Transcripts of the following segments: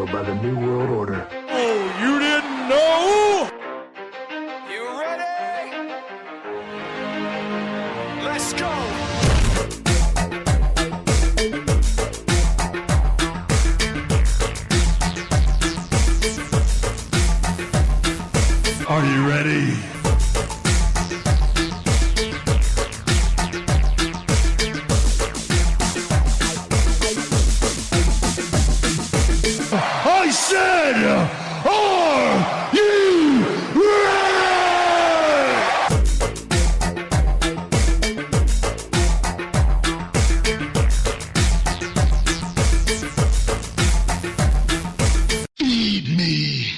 controlled by the New World Order. Oh, you didn't know? You ready? Let's go! Are you ready? I said, are you ready? Feed me.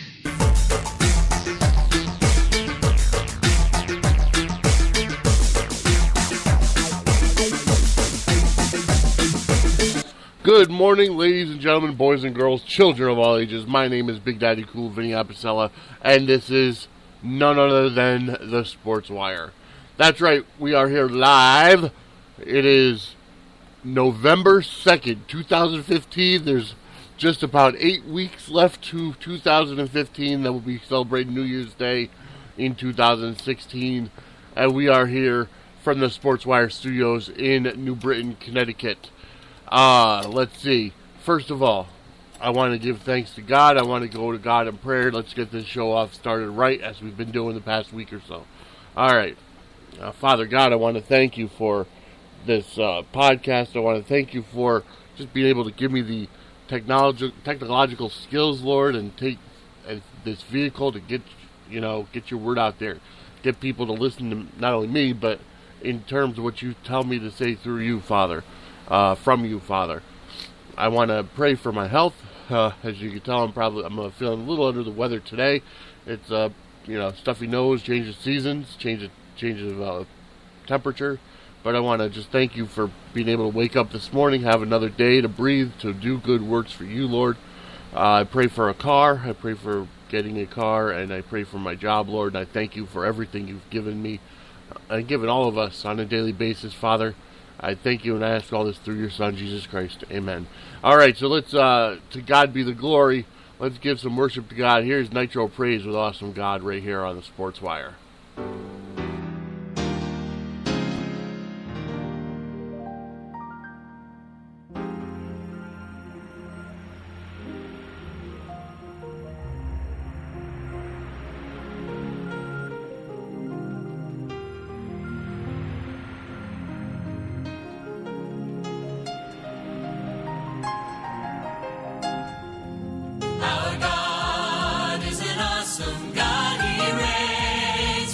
Good morning, ladies and gentlemen, boys and girls, children of all ages. My name is Big Daddy Cool Vinny Apicella, and this is none other than the Sportswire. That's right, we are here live. It is November 2nd, 2015. There's just about 8 weeks left to 2015. That will be celebrating New Year's Day in 2016. And we are here from the Sportswire studios in New Britain, Connecticut. Let's see. First of all, I want to give thanks to God. I want to go to God in prayer. Let's get this show off started right, as we've been doing the past week or so. All right. Father God, I want to thank you for this podcast. I want to thank you for just being able to give me the technological skills, Lord, and take this vehicle to get your word out there. Get people to listen to not only me, but in terms of what you tell me to say through you, Father. From you, Father. I want to pray for my health. As you can tell, I'm feeling a little under the weather today. It's stuffy nose, change of seasons, change of temperature. But I want to just thank you for being able to wake up this morning, have another day to breathe, to do good works for you, Lord. I pray for a car. I pray for getting a car, and I pray for my job, Lord. And I thank you for everything you've given me and given all of us on a daily basis, Father. I thank you, and I ask all this through your Son, Jesus Christ. Amen. All right, so let's, to God be the glory. Let's give some worship to God. Here's Nitro Praise with Awesome God right here on the Sportswire. Our God is an awesome God. He reigns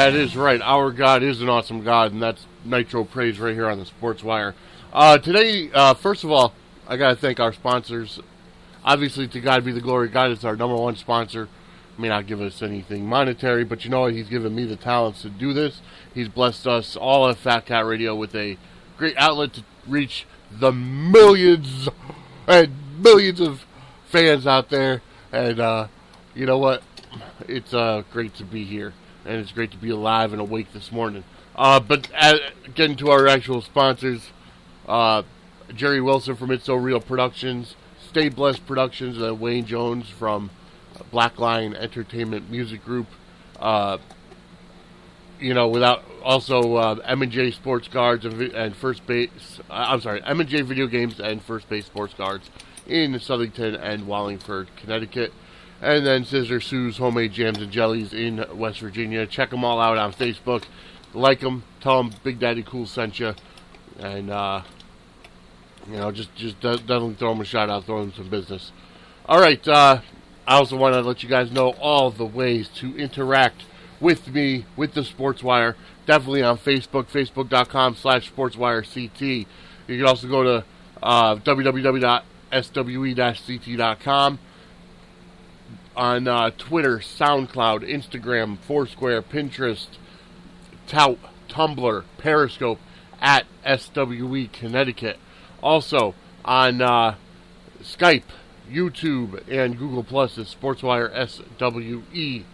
That is right. Our God is an awesome God, and that's Nitro Praise right here on the Sportswire. Today, first of all, I got to thank our sponsors. Obviously, to God be the glory. God is our number one sponsor. May not give us anything monetary, but you know what? He's given me the talents to do this. He's blessed us all at Fat Cat Radio with a great outlet to reach the millions and millions of fans out there. And you know what? It's great to be here, and it's great to be alive and awake this morning. But getting to our actual sponsors, Jerry Wilson from It's So Real Productions, Stay Blessed Productions, and Wayne Jones from Black Lion Entertainment Music Group. Without also M&J Sports Guards and First Base. M&J Video Games and First Base Sports Guards in Southington and Wallingford, Connecticut. And then Scissor Sue's Homemade Jams and Jellies in West Virginia. Check them all out on Facebook. Like them. Tell them Big Daddy Cool sent you. And, just definitely throw them a shout out. Throw them some business. All right. I also want to let you guys know all the ways to interact with me, with the Sportswire. Definitely on Facebook, facebook.com/SportswireCT. You can also go to www.swe-ct.com. On Twitter, SoundCloud, Instagram, Foursquare, Pinterest, Tout, Tumblr, Periscope, at SWE Connecticut. Also on Skype, YouTube, and Google Plus is Sportswire SWE.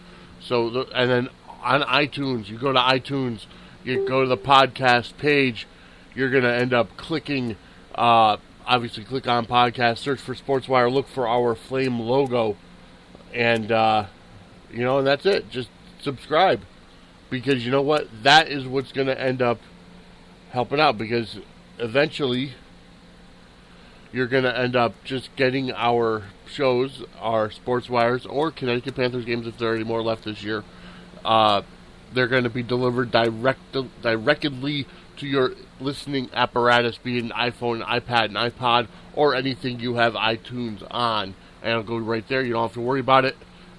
And then on iTunes, you go to iTunes, you go to the podcast page, you're going to end up clicking, obviously click on podcast, search for Sportswire, look for our flame logo, and, and that's it. Just subscribe. Because you know what? That is what's going to end up helping out. Because eventually, you're going to end up just getting our shows, our Sportswires, or Connecticut Panthers games if there are any more left this year. They're going to be delivered directly to your listening apparatus, be it an iPhone, an iPad, an iPod, or anything you have iTunes on. And it'll go right there. You don't have to worry about it.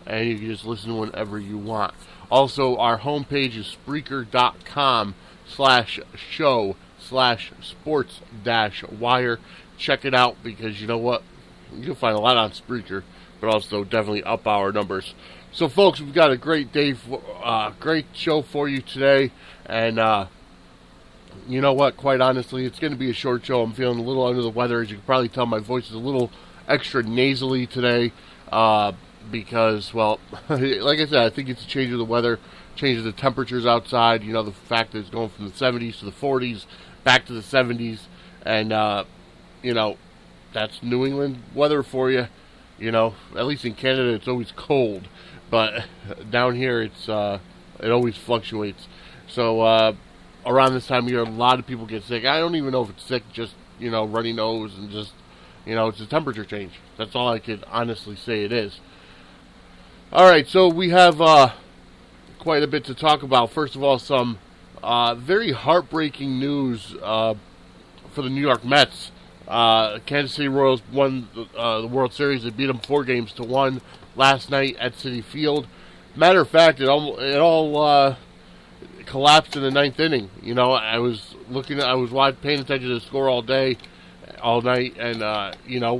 And you can just listen whenever you want. Also, our homepage is Spreaker.com/show/sports-wire. Check it out because you know what? You can find a lot on Spreaker, but also definitely up our numbers. So, folks, we've got a great day, great show for you today. And you know what? Quite honestly, it's going to be a short show. I'm feeling a little under the weather. As you can probably tell, my voice is a little extra nasally today because, well, like I said, I think it's a change of the weather, change of the temperatures outside. You know, the fact that it's going from the 70s to the 40s, back to the 70s, and, that's New England weather for you. You know, at least in Canada, it's always cold, but down here, it always fluctuates. So, around this time of year, a lot of people get sick. I don't even know if it's sick, just, runny nose and just, it's a temperature change. That's all I could honestly say it is. All right, so we have quite a bit to talk about. First of all, some very heartbreaking news for the New York Mets. Kansas City Royals won the World Series. They beat them 4-1 last night at Citi Field. Matter of fact, it all collapsed in the ninth inning. I was paying attention to the score all night, and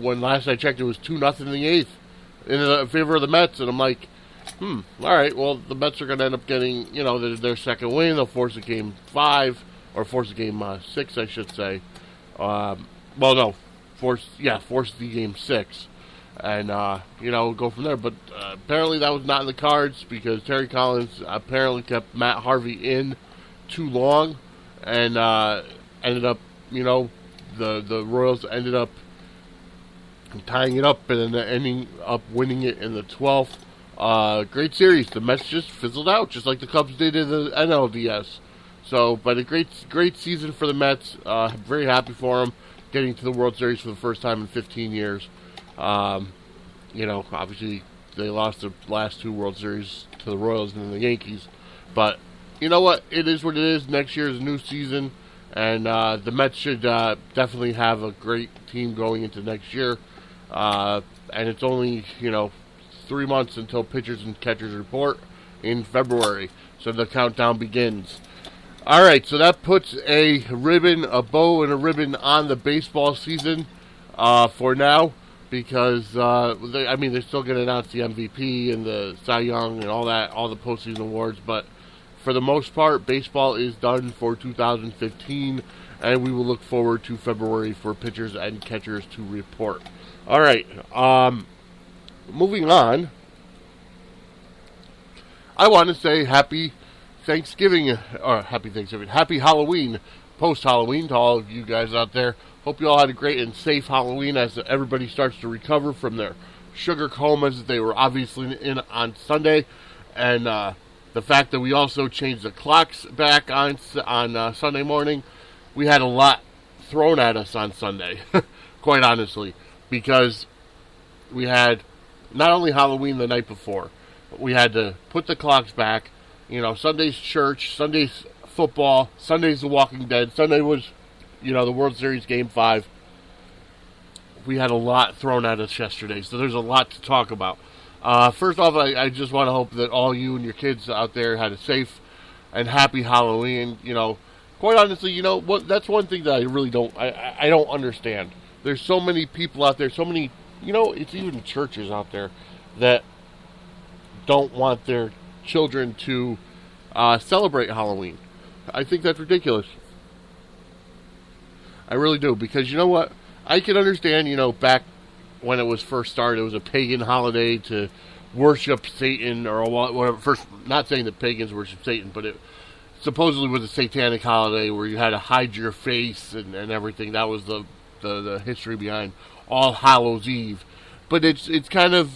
when last I checked, it was 2-0 in the eighth in favor of the Mets, and I'm like, all right, well, the Mets are going to end up getting, their second win. They'll force a game 5, or force a game 6, I should say. Force the game 6, and, go from there. But apparently that was not in the cards because Terry Collins apparently kept Matt Harvey in too long, and ended up, the Royals ended up tying it up and then ending up winning it in the 12th. Great series. The Mets just fizzled out, just like the Cubs did in the NLDS. So, but a great season for the Mets. Very happy for them getting to the World Series for the first time in 15 years. Obviously they lost the last 2 World Series to the Royals and the Yankees. But you know what? It is what it is. Next year is a new season, and the Mets should definitely have a great team going into next year. And it's only, 3 months until pitchers and catchers report. in February. So the countdown begins. All right, so that puts a bow and a ribbon on the baseball season for now, because they're still going to announce the MVP and the Cy Young and all that, all the postseason awards. But for the most part, baseball is done for 2015, and we will look forward to February for pitchers and catchers to report. All right, moving on. I want to say happy Halloween, post-Halloween to all of you guys out there. Hope you all had a great and safe Halloween as everybody starts to recover from their sugar comas that they were obviously in on Sunday. And the fact that we also changed the clocks back on Sunday morning, we had a lot thrown at us on Sunday, quite honestly, because we had not only Halloween the night before, but we had to put the clocks back. You know, Sunday's church, Sunday's football, Sunday's The Walking Dead, Sunday was, the World Series Game 5. We had a lot thrown at us yesterday, so there's a lot to talk about. First off, I just want to hope that all you and your kids out there had a safe and happy Halloween. Quite honestly, that's one thing that I really don't understand. There's so many people out there, so many, it's even churches out there that don't want their children to celebrate Halloween. I think that's ridiculous. I really do, because you know what? I can understand, back when it was first started, it was a pagan holiday to worship Satan or whatever. First, not saying that pagans worship Satan, but it supposedly was a satanic holiday where you had to hide your face and everything. That was the history behind All Hallows Eve. But it's kind of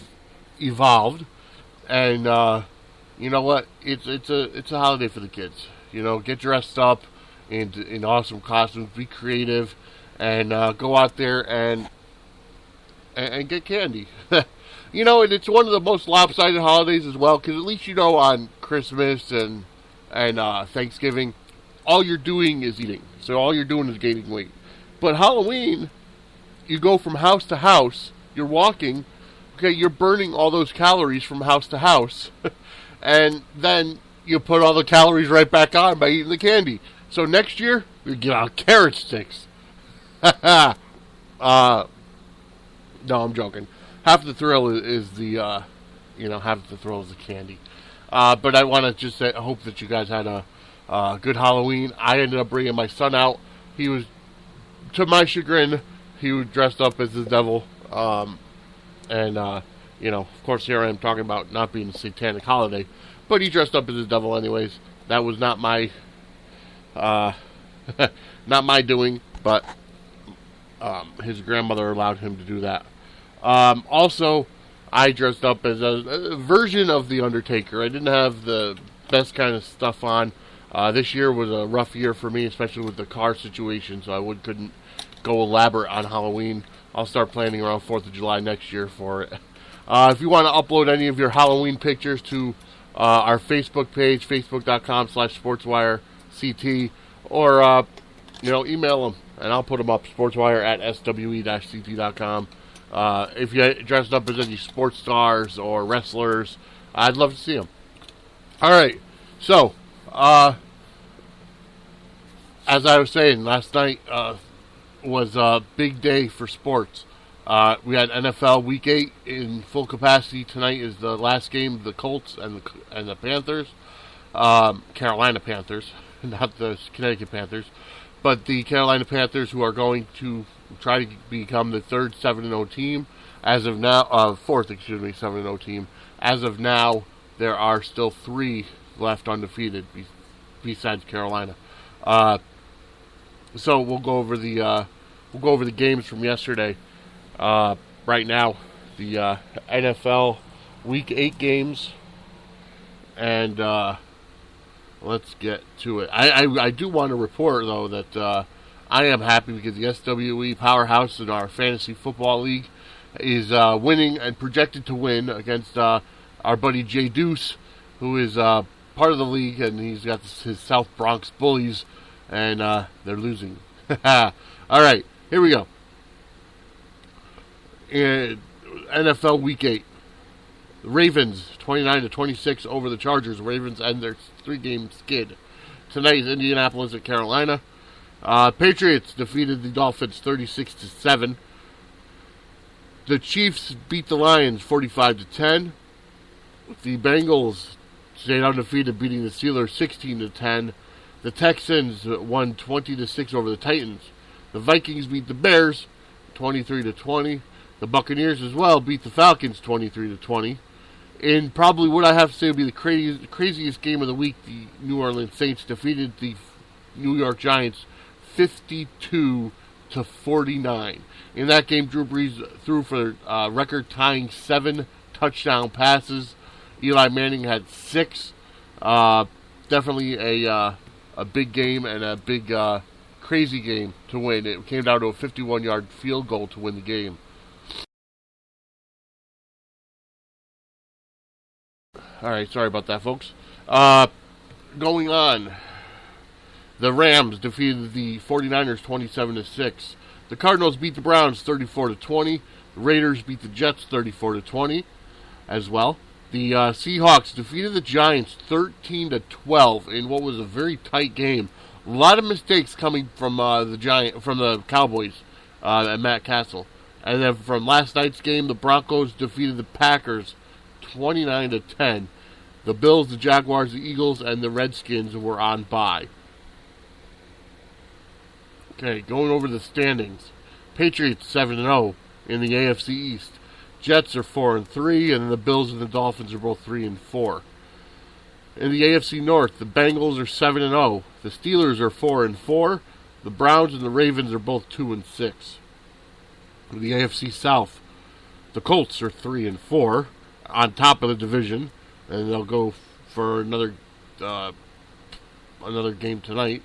evolved, and you know what? It's a holiday for the kids. Get dressed up in awesome costumes, be creative, and go out there and get candy. And it's one of the most lopsided holidays as well, because at least on Christmas and Thanksgiving, all you're doing is eating. So all you're doing is gaining weight. But Halloween, you go from house to house, you're walking, okay, you're burning all those calories from house to house, and then you put all the calories right back on by eating the candy. So next year, we get out carrot sticks. No, I'm joking. Half the thrill is the candy. But I want to just say, I hope that you guys had a good Halloween. I ended up bringing my son out. He was, to my chagrin, he was dressed up as the devil. Of course, here I am talking about not being a satanic holiday, but he dressed up as the devil anyways. That was not my, not my doing, but his grandmother allowed him to do that. Also, I dressed up as a version of The Undertaker. I didn't have the best kind of stuff on. This year was a rough year for me, especially with the car situation, so I couldn't go elaborate on Halloween. I'll start planning around 4th of July next year for it. If you want to upload any of your Halloween pictures to our Facebook page, facebook.com/SportswireCT, or, email them, and I'll put them up, sportswire@swe-ct.com. If you dressed up as any sports stars or wrestlers, I'd love to see them. All right, so, as I was saying, last night was a big day for sports. We had NFL Week 8 in full capacity. Tonight is the last game of the Colts and the Panthers. Carolina Panthers, not the Connecticut Panthers. But the Carolina Panthers, who are going to try to become the third 7-0 team. As of now, fourth 7-0 team. As of now, there are still 3 left undefeated besides Carolina. So we'll go over the games from yesterday. Right now, the NFL Week 8 games, and let's get to it. I do want to report, though, that I am happy because the SWE Powerhouse in our Fantasy Football League is winning and projected to win against our buddy Jay Deuce, who is part of the league, and he's got his South Bronx Bullies, and they're losing. All right, here we go. In NFL Week 8. The Ravens 29-26 over the Chargers. Ravens end their 3-game skid. Tonight is Indianapolis at Carolina. Patriots defeated the Dolphins 36-7. The Chiefs beat the Lions 45-10. The Bengals stayed undefeated, beating the Steelers 16-10. The Texans won 20-6 over the Titans. The Vikings beat the Bears 23-20. The Buccaneers as well beat the Falcons 23-20. In probably what I have to say would be the craziest game of the week, the New Orleans Saints defeated the New York Giants 52-49. In that game, Drew Brees threw for record-tying 7 touchdown passes. Eli Manning had 6. Definitely a big game and a big crazy game to win. It came down to a 51-yard field goal to win the game. All right, sorry about that, folks. Going on, the Rams defeated the 49ers 27-6. The Cardinals beat the Browns 34-20. The Raiders beat the Jets 34-20 as well. The Seahawks defeated the Giants 13-12 in what was a very tight game. A lot of mistakes coming from the Cowboys and Matt Castle. And then from last night's game, the Broncos defeated the Packers 29-10. The Bills, the Jaguars, the Eagles, and the Redskins were on bye. Okay, going over the standings. Patriots 7-0 in the AFC East. Jets are 4-3, and the Bills and the Dolphins are both 3-4. In the AFC North, the Bengals are 7-0. The Steelers are 4-4. The Browns and the Ravens are both 2-6. In the AFC South, the Colts are 3-4 on top of the division, and they'll go for another game tonight.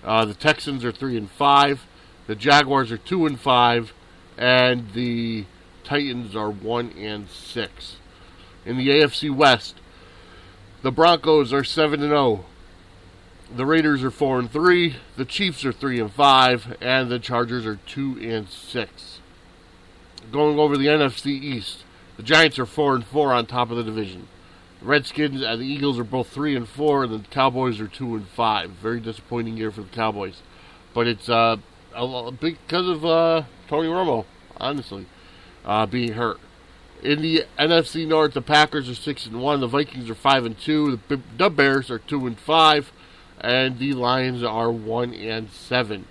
The Texans are 3-5. The Jaguars are 2-5, and the Titans are 1-6. In the AFC West, the Broncos are 7-0. The Raiders are 4-3. The Chiefs are 3-5, and the Chargers are 2-6. Going over the NFC East, the Giants are 4-4 on top of the division. The Redskins and the Eagles are both 3-4, and the Cowboys are 2-5. Very disappointing year for the Cowboys, but it's a big because of Tony Romo, honestly, being hurt. In the NFC North, the Packers are 6-1. The Vikings are 5-2. The Bears are 2-5, and the Lions are 1-7.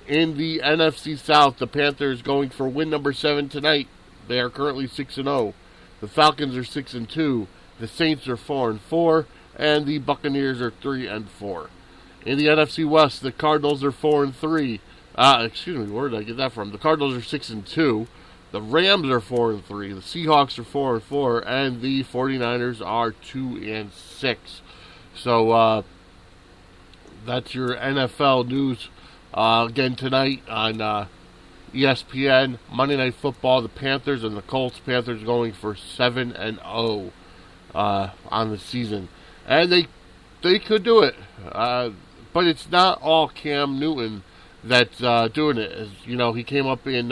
In the NFC South, the Panthers going for win number 7 tonight. They are currently 6-0. The Falcons are 6-2. The Saints are 4-4, and the Buccaneers are 3-4. In the NFC West, the Cardinals are 4-3. Where did I get that from? The Cardinals are 6-2. The Rams are 4-3. The Seahawks are 4-4, and the 49ers are 2-6. So that's your NFL news. Again tonight on ESPN, Monday Night Football, the Panthers and the Colts. Panthers going for 7-0 on the season, and they could do it, but it's not all Cam Newton that's doing it. As you know, he came up in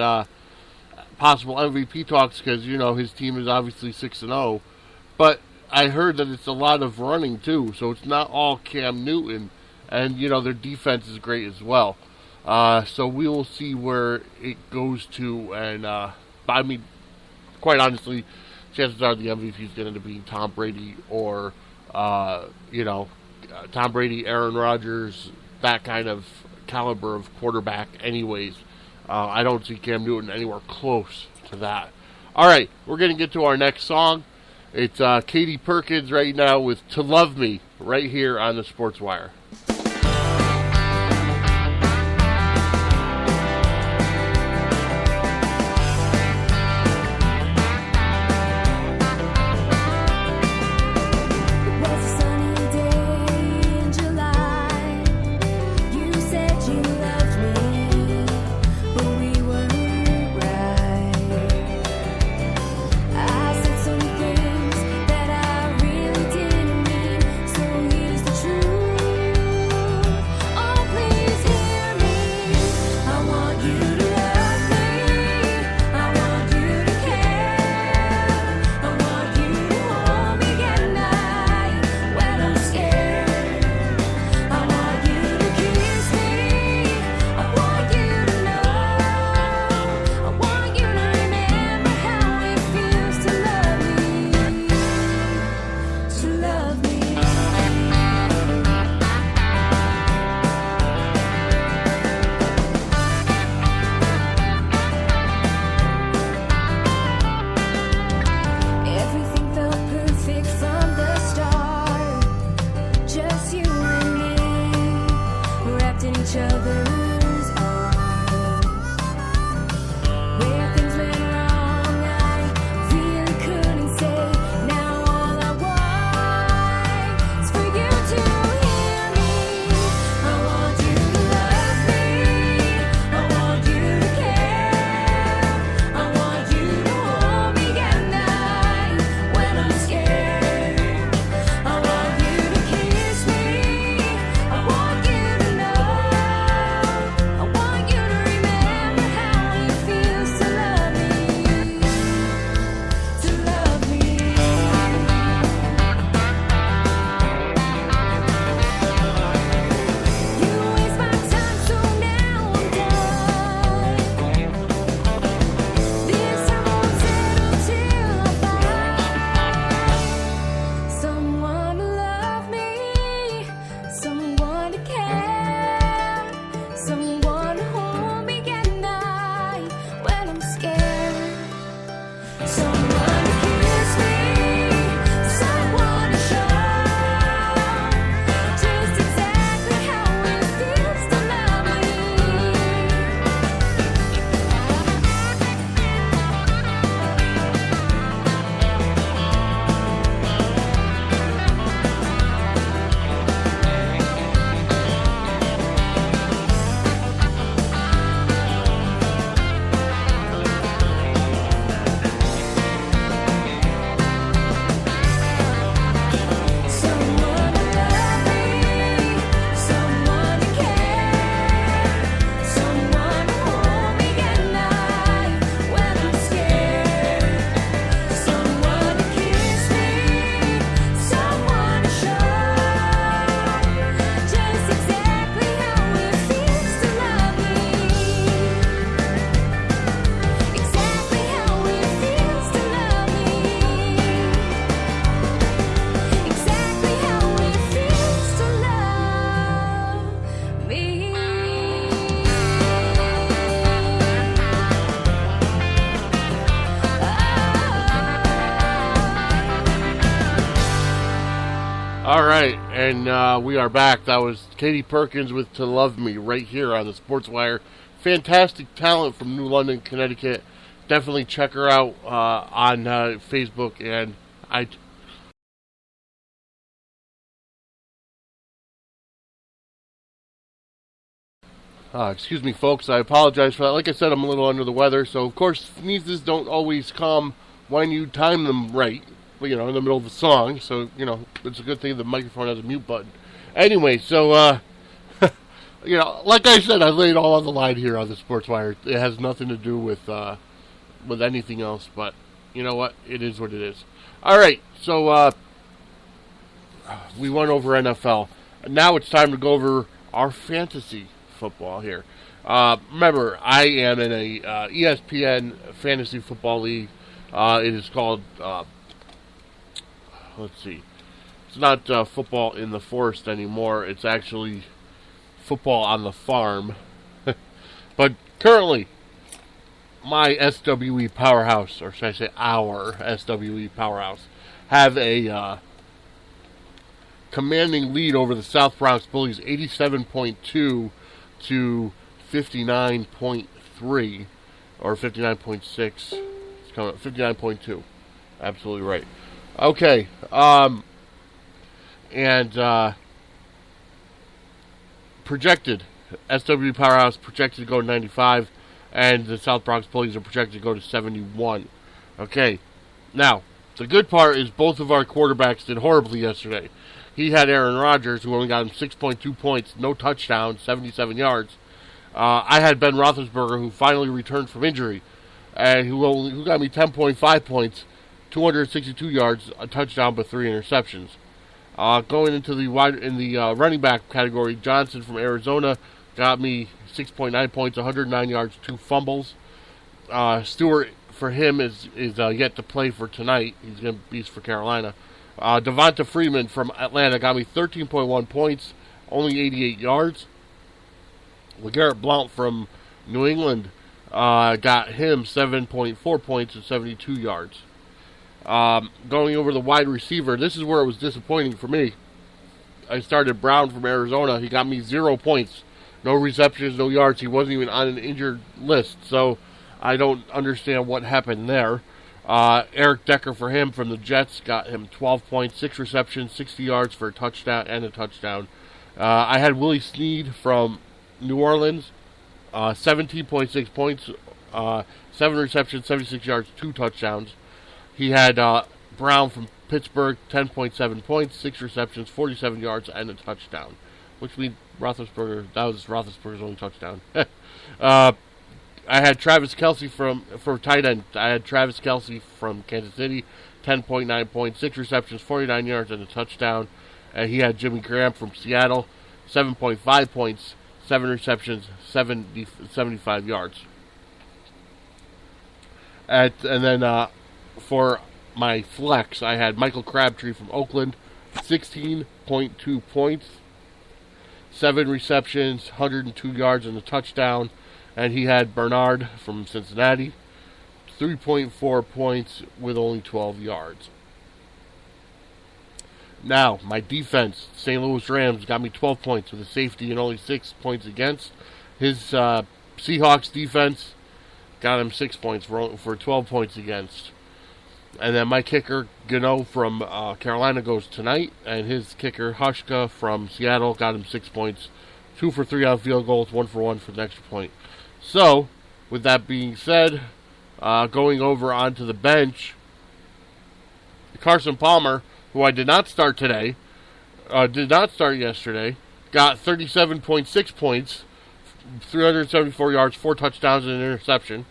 possible MVP talks because his team is obviously 6-0, but I heard that it's a lot of running too, so it's not all Cam Newton, and their defense is great as well. So we will see where it goes to, and I mean, quite honestly, chances are the MVP is going to be Tom Brady or Tom Brady, Aaron Rodgers, that kind of caliber of quarterback. Anyways, I don't see Cam Newton anywhere close to that. All right, we're going to get to our next song. It's Katie Perkins right now with "To Love Me" right here on the Sportswire. That I really didn't mean, so here's the truth. right, and we are back. That was Katie Perkins with To Love Me right here on the Sportswire. Fantastic talent from New London, Connecticut. Definitely check her out on Facebook and iTunes. Excuse me, folks. I apologize for that. Like I said, I'm a little under the weather, so of course sneezes don't always come when you time them right. In the middle of the song, so it's a good thing the microphone has a mute button. Anyway, so like I said, I laid all on the line here on the Sportswire. It has nothing to do with anything else, but you know what? It is what it is. All right, so we went over NFL. Now it's time to go over our fantasy football here. Remember, I am in a ESPN fantasy football league. It is called, let's see, it's not football in the forest anymore. It's actually football on the farm. But currently, my SWE powerhouse, or should I say our SWE powerhouse, have a commanding lead over the South Bronx Bullies, 87.2 to 59.3, or 59.6. It's coming up, 59.2. Absolutely right. Okay, projected, SW Powerhouse projected to go to 95, and the South Bronx Bullies are projected to go to 71. Okay, now, the good part is both of our quarterbacks did horribly yesterday. He had Aaron Rodgers, who only got him 6.2 points, no touchdown, 77 yards. I had Ben Roethlisberger, who finally returned from injury, and who got me 10.5 points, 262 yards, a touchdown, but 3 interceptions. Going into the running back category, Johnson from Arizona got me 6.9 points, 109 yards, 2 fumbles. Stewart, for him, is yet to play for tonight. He's going to be for Carolina. Devonta Freeman from Atlanta got me 13.1 points, only 88 yards. LeGarrette Blount from New England got him 7.4 points and 72 yards. Going over the wide receiver, this is where it was disappointing for me. I started Brown from Arizona. He got me 0 points. No receptions, no yards. He wasn't even on an injured list, so I don't understand what happened there. Eric Decker for him from the Jets got him 12 points, 6 receptions, 60 yards for a touchdown and a touchdown. I had Willie Snead from New Orleans, 17.6 points, 7 receptions, 76 yards, 2 touchdowns. He had Brown from Pittsburgh, 10.7 points, 6 receptions, 47 yards, and a touchdown. Which means that was Roethlisberger's only touchdown. I had Travis Kelce for tight end. I had Travis Kelce from Kansas City, 10.9 points, 6 receptions, 49 yards, and a touchdown. And he had Jimmy Graham from Seattle, 7.5 points, 7 receptions, 75 yards. And then for my flex, I had Michael Crabtree from Oakland, 16.2 points, 7 receptions, 102 yards, and a touchdown. And he had Bernard from Cincinnati, 3.4 points with only 12 yards. Now, my defense, St. Louis Rams, got me 12 points with a safety and only 6 points against. His Seahawks defense got him 6 points for 12 points against. And then my kicker, Gano from Carolina, goes tonight. And his kicker, Hushka from Seattle, got him 6 points. 2 for 3 on field goals, 1 for 1 for the extra point. So, with that being said, going over onto the bench, Carson Palmer, who I did not start today, did not start yesterday, got 37.6 points, 374 yards, 4 touchdowns, and an interception.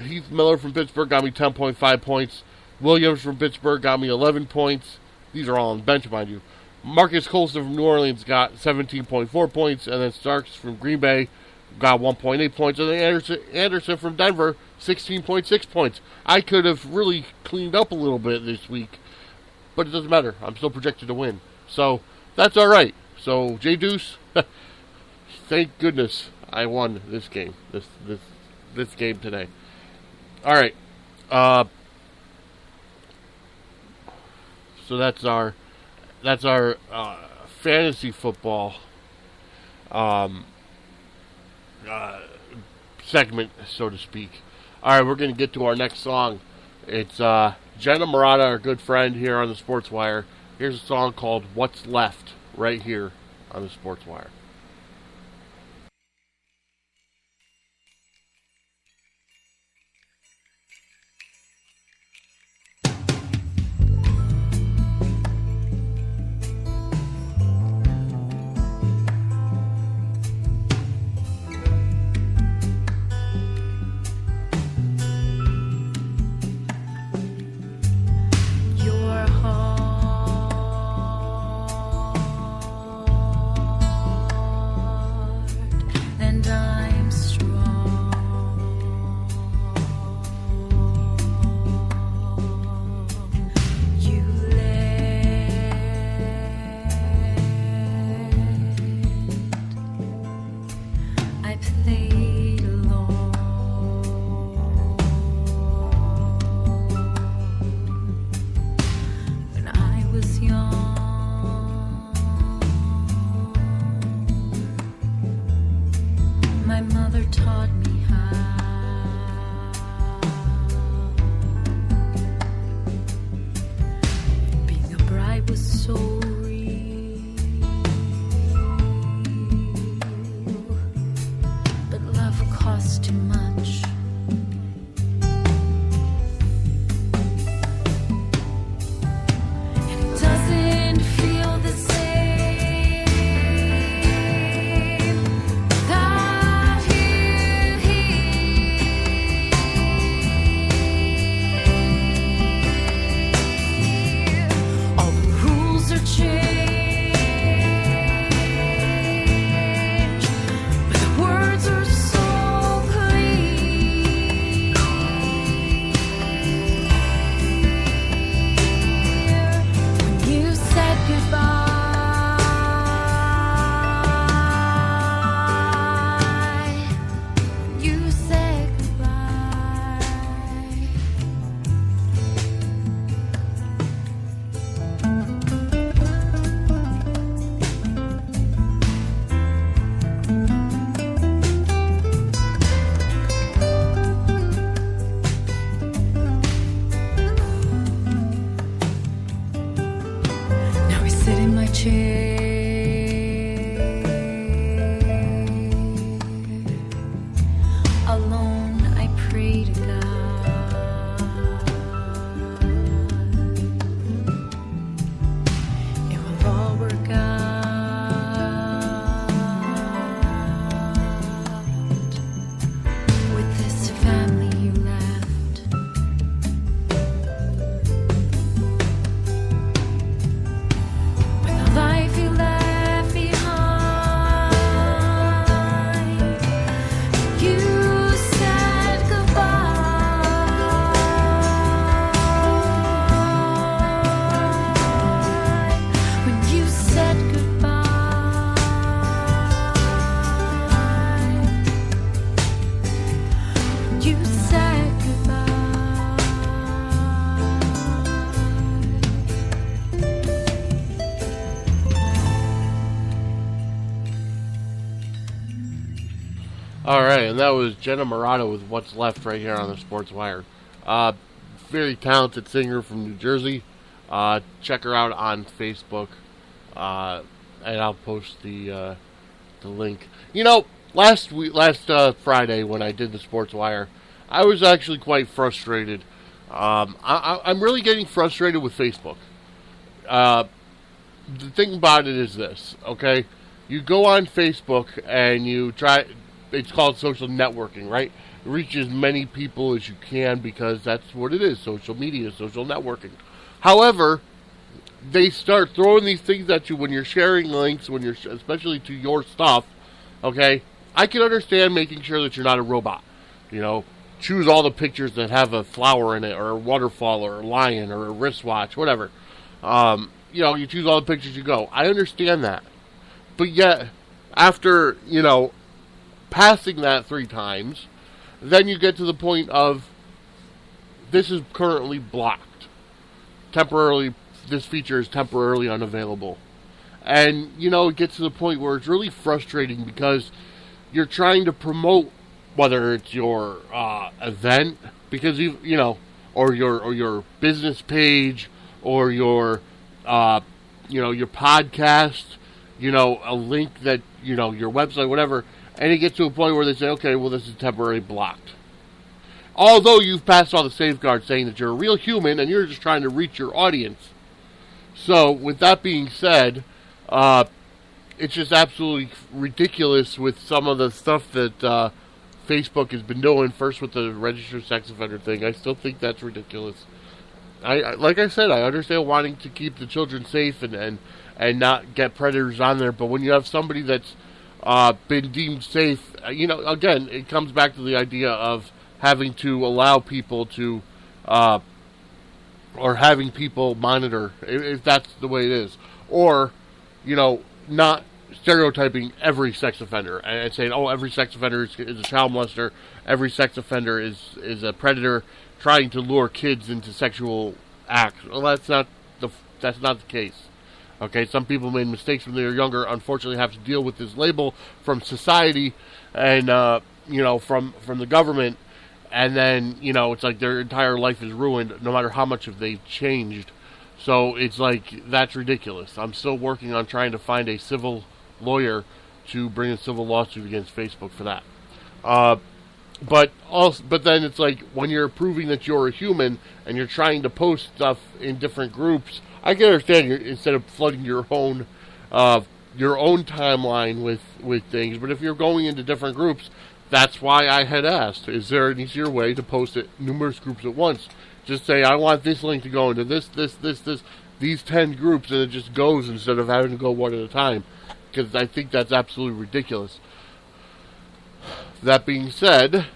Heath Miller from Pittsburgh got me 10.5 points. Williams from Pittsburgh got me 11 points. These are all on the bench, mind you. Marcus Colston from New Orleans got 17.4 points, and then Starks from Green Bay got 1.8 points, and then Anderson from Denver, 16.6 points. I could have really cleaned up a little bit this week, but it doesn't matter. I'm still projected to win. So, that's all right. So, J Deuce, thank goodness I won this game, this game today. All right. So that's our fantasy football segment, so to speak. All right, we're going to get to our next song. It's Jenna Murata, our good friend here on the Sportswire. Here's a song called "What's Left" right here on the Sportswire. All right, and that was Jenna Murata with What's Left right here on the Sportswire. Very talented singer from New Jersey. Check her out on Facebook, and I'll post the link. You know, last Friday when I did the Sportswire, I was actually quite frustrated. I'm really getting frustrated with Facebook. The thing about it is this, okay? You go on Facebook and you try. It's called social networking, right? Reach as many people as you can because that's what it is, social media, social networking. However, they start throwing these things at you when you're sharing links, when you're especially to your stuff, okay? I can understand making sure that you're not a robot. You know, choose all the pictures that have a flower in it or a waterfall or a lion or a wristwatch, whatever. You know, you choose all the pictures you go. I understand that. But yet, after, you know, passing that 3 times, then you get to the point of this is currently blocked. Temporarily this feature is temporarily unavailable. And, it gets to the point where it's really frustrating because you're trying to promote, whether it's your event, because or your business page, or your your podcast, a link that your website, whatever, and it gets to a point where they say, okay, well, this is temporarily blocked. Although you've passed all the safeguards saying that you're a real human and you're just trying to reach your audience. So, with that being said, it's just absolutely ridiculous with some of the stuff that Facebook has been doing. First with the registered sex offender thing. I still think that's ridiculous. Like I said, I understand wanting to keep the children safe and not get predators on there. But when you have somebody that's been deemed safe, again, it comes back to the idea of having to allow people to, or having people monitor, if that's the way it is. Or, not stereotyping every sex offender and saying, oh, every sex offender is a child molester, every sex offender is a predator trying to lure kids into sexual acts. Well, that's not the case. Okay, some people made mistakes when they were younger, unfortunately have to deal with this label from society and, from the government, and then, it's like their entire life is ruined no matter how much have they changed. So it's like, that's ridiculous. I'm still working on trying to find a civil lawyer to bring a civil lawsuit against Facebook for that. But then it's like, when you're proving that you're a human and you're trying to post stuff in different groups, I can understand instead of flooding your own timeline with things. But if you're going into different groups, that's why I had asked, is there an easier way to post it numerous groups at once? Just say, I want this link to go into these 10 groups, and it just goes instead of having to go one at a time. Because I think that's absolutely ridiculous. That being said,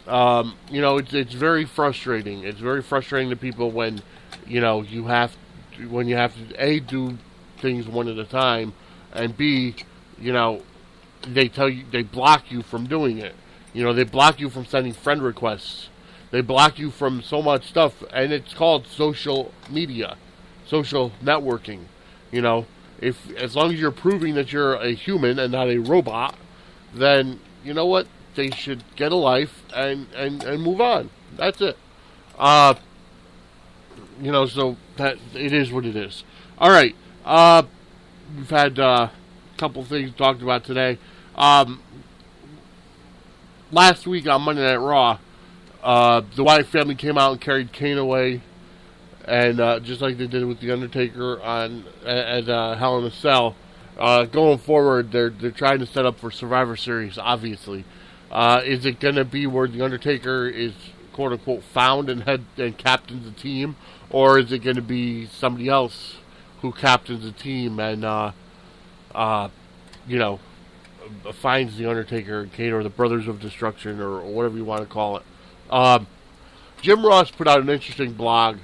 it's very frustrating. It's very frustrating to people when, you have to, A, do things one at a time, and B, they block you from doing it. They block you from sending friend requests. They block you from so much stuff, and it's called social media, social networking. As long as you're proving that you're a human and not a robot, then you know what? They should get a life and move on. That's it. So that it is what it is. All right. We've had a couple things talked about today. Last week on Monday Night Raw, the Wyatt family came out and carried Kane away, and just like they did with the Undertaker at Hell in a Cell. Going forward, they're trying to set up for Survivor Series. Obviously, is it going to be where the Undertaker is quote unquote found and captains the team, or is it going to be somebody else who captains the team and finds the Undertaker and Kane, or the Brothers of Destruction, or whatever you want to call it? Jim Ross put out an interesting blog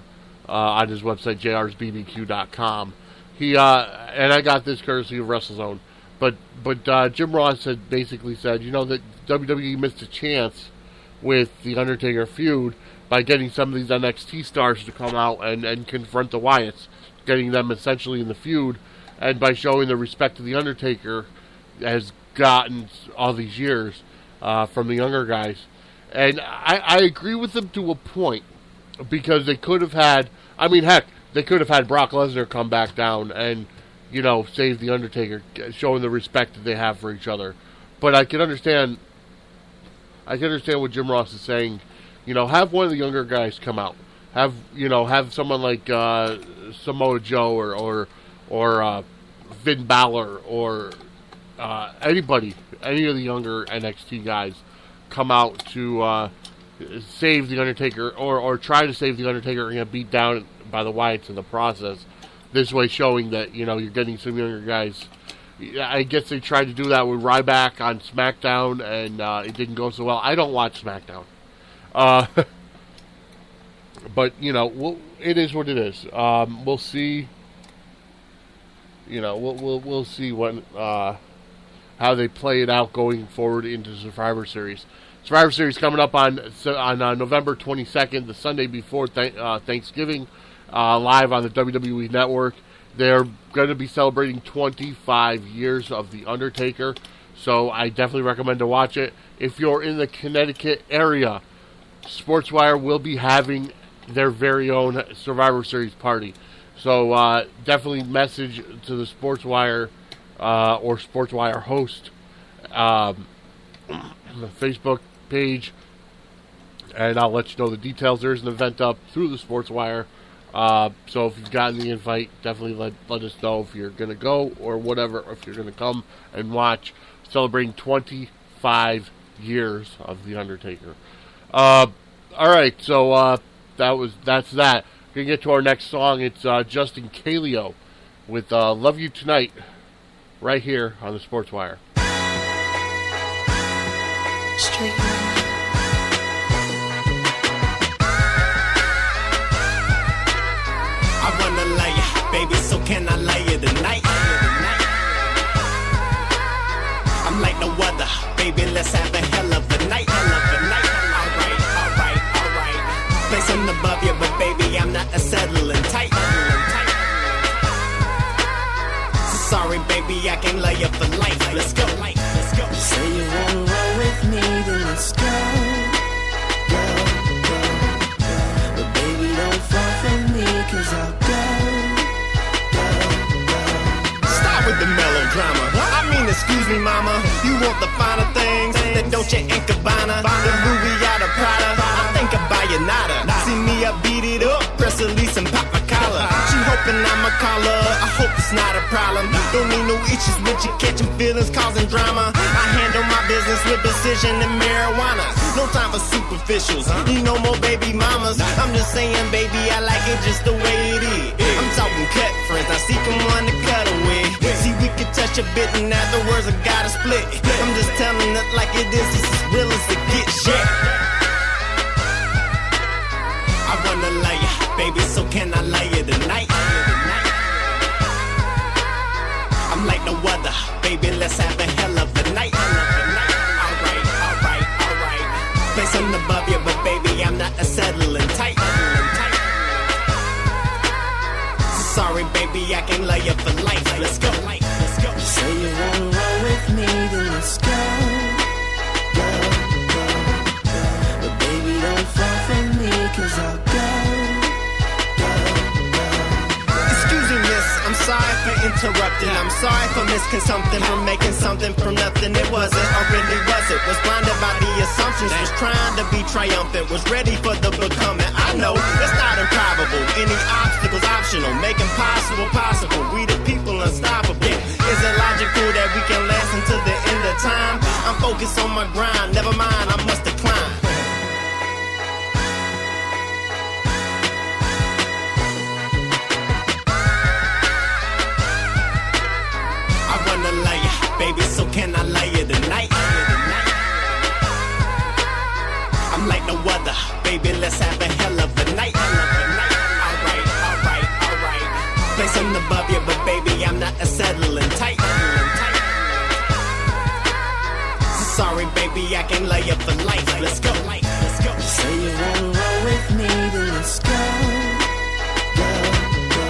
on his website, jrsbbq.com. He and I got this courtesy of WrestleZone, but Jim Ross had basically said, that WWE missed a chance with the Undertaker feud by getting some of these NXT stars to come out and confront the Wyatts, getting them essentially in the feud, and by showing the respect to the Undertaker has gotten all these years from the younger guys. And I agree with them to a point, because they could have had, they could have had Brock Lesnar come back down and, save the Undertaker, showing the respect that they have for each other. But I can understand what Jim Ross is saying. Have one of the younger guys come out. Have someone like Samoa Joe or Finn Balor or anybody, any of the younger NXT guys come out to save the Undertaker or try to save the Undertaker and get beat down by the Wyatts in the process. This way showing that, you're getting some younger guys. I guess they tried to do that with Ryback on SmackDown, and it didn't go so well. I don't watch SmackDown. But, it is what it is. We'll see. We'll see what how they play it out going forward into Survivor Series. Survivor Series coming up on November 22nd, the Sunday before Thanksgiving. live on the WWE Network. They're going to be celebrating 25 years of The Undertaker, so I definitely recommend to watch it. If you're in the Connecticut area, Sportswire will be having their very own Survivor Series party. So definitely message to the Sportswire or Sportswire host Facebook page, and I'll let you know the details. There's an event up through the Sportswire. So if you've gotten the invite, definitely let us know if you're going to go or whatever, or if you're going to come and watch, celebrating 25 years of The Undertaker. Alright, so that's that. Going to get to our next song. It's Justin Calio with Love You Tonight, right here on the Sportswire. Straight I wanna lay ya, baby, so can I lay you tonight? I'm like no other, baby, let's have a hell of a night. Alright, alright, alright. Placing above you, but baby, I'm not a settling tight. So sorry, baby, I can lay you for life. Let's go, let's go. Say you wanna roll with me, then let's go. Go, go, go. But baby, don't fall for me, cause I'll go, go, go. Stop with the melodrama. I mean, excuse me, mama. You want the finer things? Then don't you and Cabana, the Louis out of Prada. I think I buy you nada. See me, I beat it up, press release and pop my collar. She hoping I'm a caller. I hope it's not a problem. Don't need no issues with you catching feelings, causing drama. I handle my business with precision and marijuana. No time for superficials. You know more baby mamas. I'm just saying, baby, I like it just the way it is. I'm talking cut friends, I seek one to cut away. See, we could touch a bit and afterwards I gotta split. I'm just telling it like it is. This is real as it gets, yeah. I wanna lay ya, baby, so can I lay you tonight? I'm like no other, baby, let's have a hell of a night. Alright, alright, alright. Placing above you, but baby, I'm not a settling tight. So sorry, baby, I can lay you for life. Let's go, let's go. Say you wanna roll with me, then let's go. Go, go, go. But baby, don't fall for me, cause I'll go, go, go. Excuse me, miss, I'm sorry for interrupting. I'm sorry for missing something, for making something from nothing. It wasn't, or really was it? Was blinded by the assumptions, was trying to be triumphant, was ready for the becoming. I know, it's not improbable, any obstacle's optional, making possible possible. We the people unstoppable. Is it logical that we can last until the end of time? I'm focused on my grind, never mind, I must decline. I wanna lay ya, baby, so can I lay you tonight? I'm like no other, baby, let's have a hell of a night. Alright, alright, alright. Placing above you, but baby, I'm not a settling tight. So sorry, baby, I can lay you for life. Let's go, let's go. Say you wanna roll with me, then let's go. Go, go, go.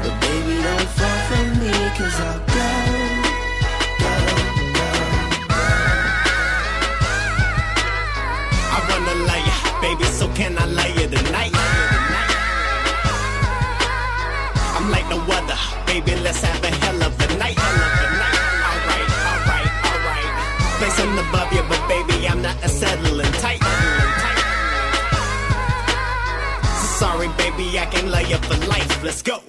But baby, don't fall for me, cause I'll go, go, go, go. I wanna lay ya, baby, so can I lay you tonight? I'm like no other, baby, let's have a hell of a night. Alright, alright, alright. Placing above you, but baby, I'm not a settling tight. So sorry, baby, I can lay you for life. Let's go.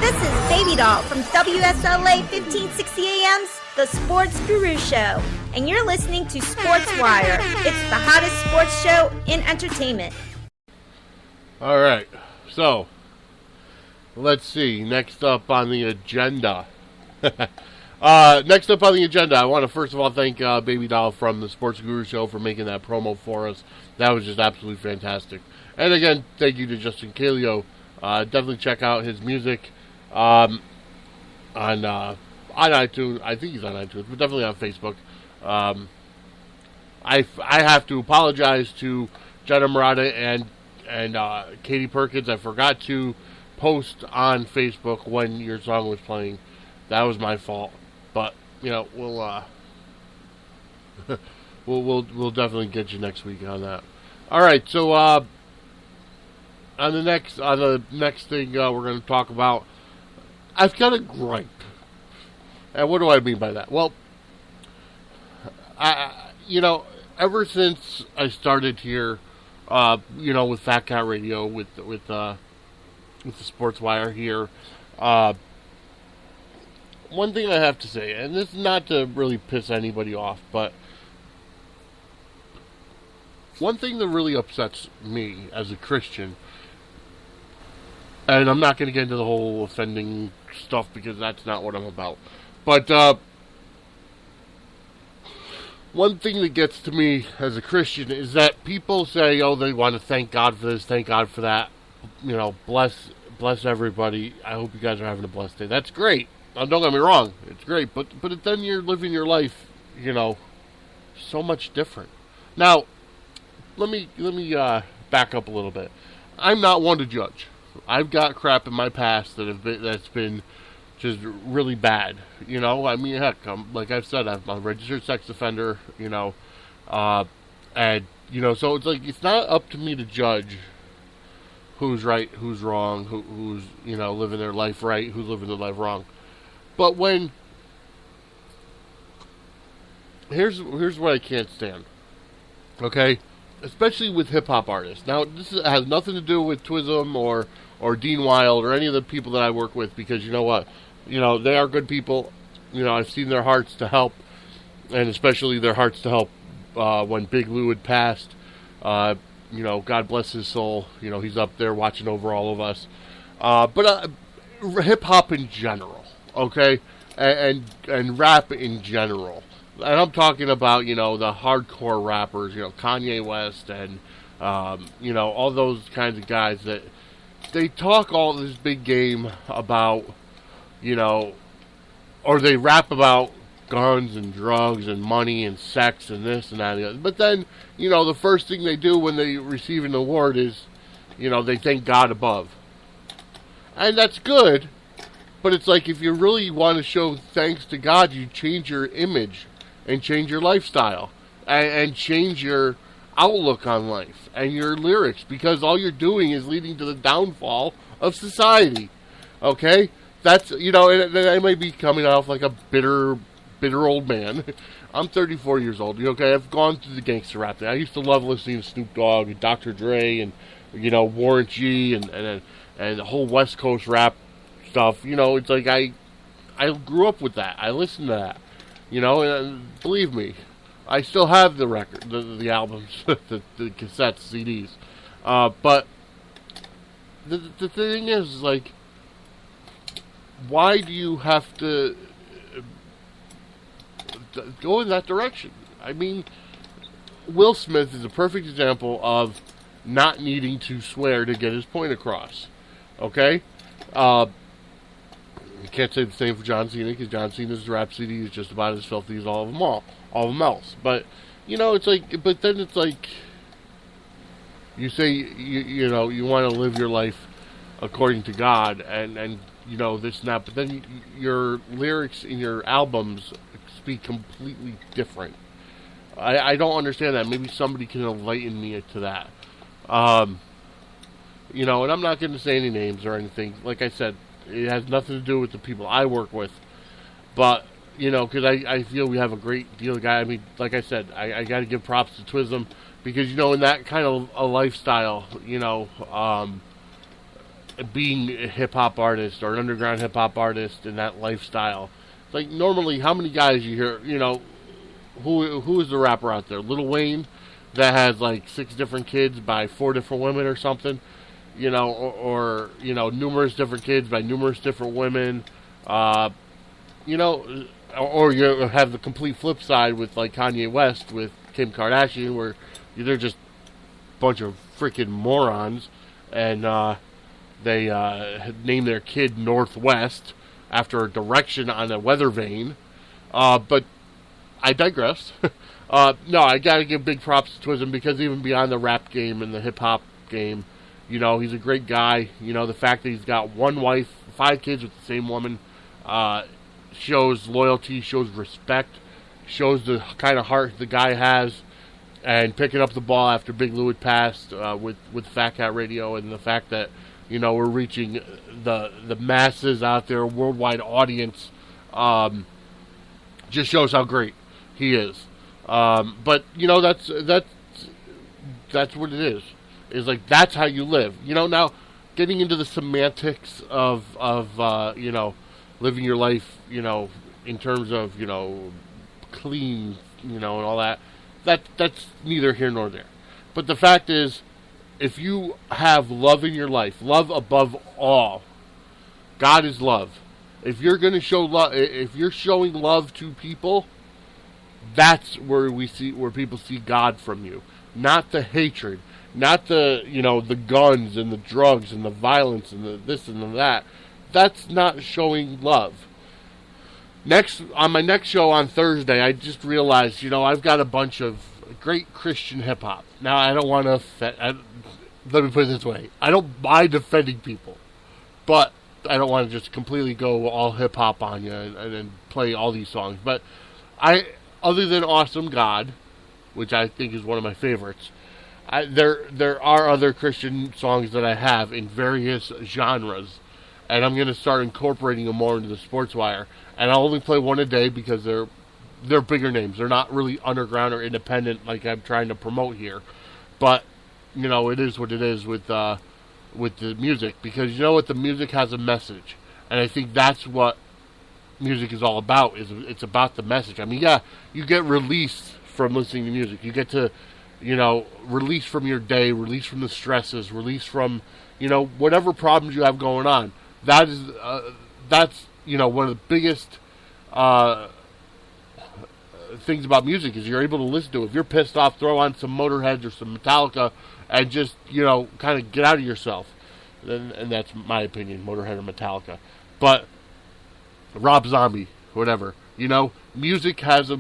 This is Baby Doll from WSLA 1560 AM's The Sports Guru Show, and you're listening to Sportswire. It's the hottest sports show in entertainment. Alright, so let's see. Next up on the agenda. I want to first of all thank Baby Doll from the Sports Guru Show for making that promo for us. That was just absolutely fantastic. And again, thank you to Justin Calio. Definitely check out his music on iTunes. I think he's on iTunes, but definitely on Facebook. I have to apologize to Jenna Murata and And Katie Perkins, I forgot to post on Facebook when your song was playing. That was my fault. But we'll we'll definitely get you next week on that. All right, so on the next thing we're going to talk about, I've got a gripe. And what do I mean by that? Well, ever since I started here, with Fat Cat Radio, with the Sportswire here, one thing I have to say, and this is not to really piss anybody off, but one thing that really upsets me as a Christian, and I'm not going to get into the whole offending stuff because that's not what I'm about, but one thing that gets to me as a Christian is that people say, oh, they want to thank God for this, thank God for that, bless everybody, I hope you guys are having a blessed day. That's great. Don't get me wrong, it's great, but then you're living your life, so much different. Now, let me back up a little bit. I'm not one to judge. I've got crap in my past that's been just really bad. I mean, heck, like I've said, I'm a registered sex offender. So it's like it's not up to me to judge who's right, who's wrong, who's living their life right, who's living their life wrong. But here's what I can't stand, okay? Especially with hip-hop artists. Now, this has nothing to do with Twism or Dean Wild or any of the people that I work with, because you know what? They are good people. I've seen their hearts to help, and especially their hearts to help when Big Lou had passed. God bless his soul. He's up there watching over all of us. But hip-hop in general. Okay, and rap in general, and I'm talking about the hardcore rappers, Kanye West and all those kinds of guys that they talk all this big game about, or they rap about guns and drugs and money and sex and this and that and the other. But then the first thing they do when they receive an award is they thank God above, and that's good. But it's like, if you really want to show thanks to God, you change your image and change your lifestyle and change your outlook on life and your lyrics, because all you're doing is leading to the downfall of society. Okay? That's, and I might be coming off like a bitter old man. I'm 34 years old. Okay? I've gone through the gangster rap thing. I used to love listening to Snoop Dogg and Dr. Dre and, Warren G and the whole West Coast rap stuff. It's like I grew up with that. I listened to that. And believe me, I still have the record, the albums, the cassettes, CDs. But the thing is, like, why do you have to go in that direction? I mean, Will Smith is a perfect example of not needing to swear to get his point across. Okay? You can't say the same for John Cena, because John Cena's rap CD is just about as filthy as all of them else. But it's like, but then it's like, you say you want to live your life according to God, and this and that, but then your lyrics in your albums speak completely different. I don't understand that. Maybe somebody can enlighten me to that. And I'm not going to say any names or anything. Like I said, it has nothing to do with the people I work with. But, because I feel we have a great deal of guys. I mean, like I said, I got to give props to Twism, because, in that kind of a lifestyle, being a hip-hop artist or an underground hip-hop artist in that lifestyle, like, normally, how many guys you hear, who is the rapper out there? Lil Wayne, that has, like, 6 different kids by 4 different women or something? Or numerous different kids by numerous different women, or you have the complete flip side with, like, Kanye West with Kim Kardashian, where they're just a bunch of freaking morons, and they name their kid Northwest after a direction on a weather vane. But I digress. No, I gotta give big props to Twism, because even beyond the rap game and the hip-hop game, He's a great guy. The fact that he's got one wife, 5 kids with the same woman, shows loyalty, shows respect, shows the kind of heart the guy has, and picking up the ball after Big Lou had passed with Fat Cat Radio, and the fact that we're reaching the masses out there, worldwide audience, just shows how great he is. But that's what it is. Is like that's how you live. Now getting into the semantics of living your life, in terms of clean, and all that. That's neither here nor there. But the fact is, if you have love in your life, love above all, God is love. If you're going to show love, if you're showing love to people, that's where people see God from you, not the hatred, not the the guns and the drugs and the violence and the this and the that. That's not showing love. On my next show on Thursday, I just realized, I've got a bunch of great Christian hip hop. Now, I don't want to let me put it this way. I don't mind offending people, but I don't want to just completely go all hip hop on you and play all these songs. But other than Awesome God, which I think is one of my favorites, there are other Christian songs that I have in various genres, and I'm going to start incorporating them more into the Sportswire. And I'll only play one a day because they're bigger names. They're not really underground or independent like I'm trying to promote here. But it is what it is with the music, because the music has a message, and I think that's what music is all about. It's about the message. I mean, yeah, you get release from listening to music. You get to release from your day, release from the stresses, release from whatever problems you have going on. That's one of the biggest things about music is you're able to listen to it. If you're pissed off, throw on some Motorhead or some Metallica and just, kind of get out of yourself. And that's my opinion, Motorhead or Metallica. But Rob Zombie, whatever. Music has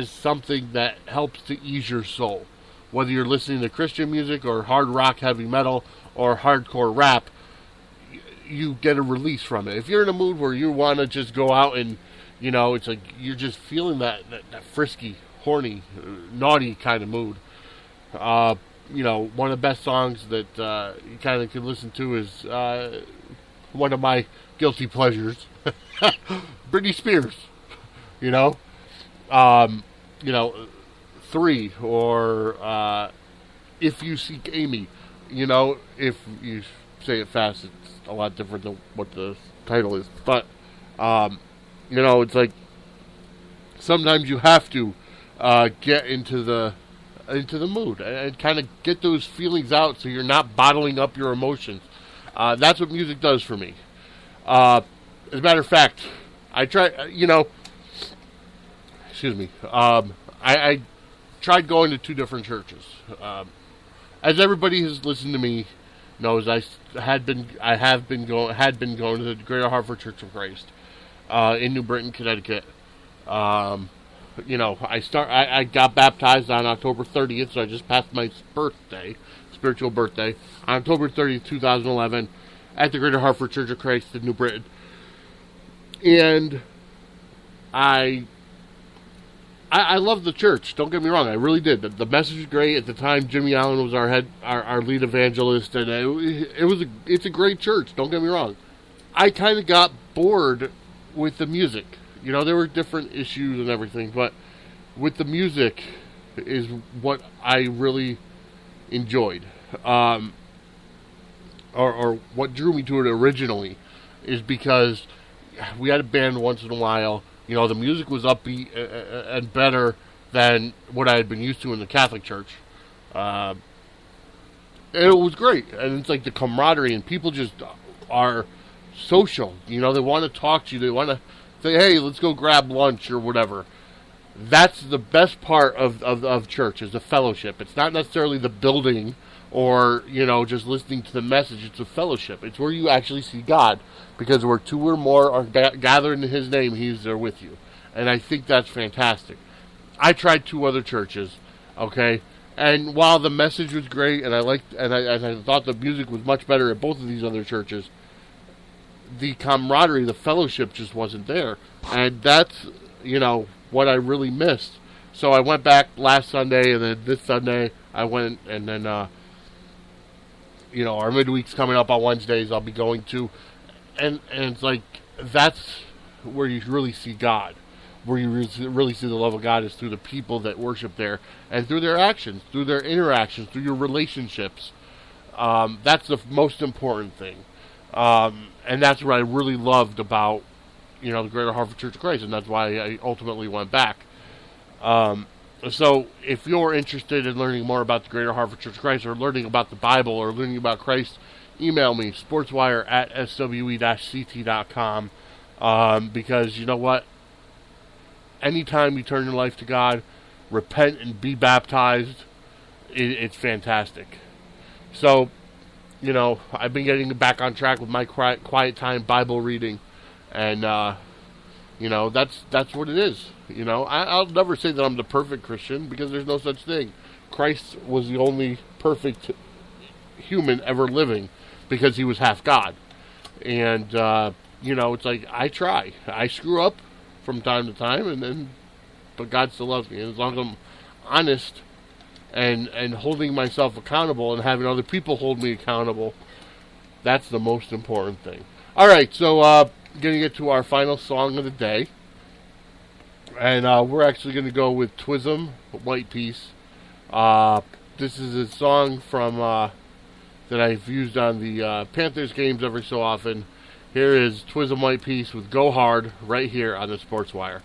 something that helps to ease your soul. Whether you're listening to Christian music or hard rock, heavy metal, or hardcore rap, you get a release from it. If you're in a mood where you want to just go out and, it's like you're just feeling that frisky, horny, naughty kind of mood. One of the best songs that you kind of can listen to is one of my guilty pleasures, Britney Spears. 3, or If You Seek Amy. If you say it fast, it's a lot different than what the title is. But, it's like sometimes you have to get into the mood and kind of get those feelings out so you're not bottling up your emotions. That's what music does for me. As a matter of fact, I try, excuse me, I tried going to 2 different churches. As everybody who's listened to me knows, I had been going to the Greater Hartford Church of Christ in New Britain, Connecticut. I got baptized on October 30th, so I just passed my spiritual birthday, on October 30th, 2011, at the Greater Hartford Church of Christ in New Britain. And I love the church. Don't get me wrong, I really did. The message was great. At the time, Jimmy Allen was our lead evangelist, and it's a great church. Don't get me wrong. I kind of got bored with the music. There were different issues and everything, but with the music is what I really enjoyed. Or what drew me to it originally is because we had a band once in a while. The music was upbeat and better than what I had been used to in the Catholic Church. And it was great. And it's like the camaraderie, and people just are social. They want to talk to you. They want to say, hey, let's go grab lunch or whatever. That's the best part of church, is the fellowship. It's not necessarily the building or, just listening to the message. It's a fellowship. It's where you actually see God. Because where 2 or more are gathered in His name, He's there with you. And I think that's fantastic. I tried 2 other churches, okay? And while the message was great, and I thought the music was much better at both of these other churches, the camaraderie, the fellowship just wasn't there. And that's, what I really missed. So I went back last Sunday, and then this Sunday I went, and then, our midweek's coming up on Wednesdays I'll be going to. And it's like, that's where you really see God. Where you really see the love of God is through the people that worship there, and through their actions, through their interactions, through your relationships. That's the most important thing. And that's what I really loved about, the Greater Hartford Church of Christ, and that's why I ultimately went back. So if you're interested in learning more about the Greater Hartford Church of Christ, or learning about the Bible, or learning about Christ, email me, sportswire@swe-ct.com, because you know what? Anytime you turn your life to God, repent and be baptized, it's fantastic. So, I've been getting back on track with my quiet time Bible reading, and that's what it is. I'll never say that I'm the perfect Christian, because there's no such thing. Christ was the only perfect human ever living, because he was half God. And it's like, I screw up from time to time, but God still loves me. And as long as I'm honest and holding myself accountable and having other people hold me accountable, that's the most important thing. All right, so going to get to our final song of the day, and we're actually going to go with Twism, White Peace. This is a song from that I've used on the Panthers games every so often. Here is Twism White Peace with Go Hard, right here on the Sportswire.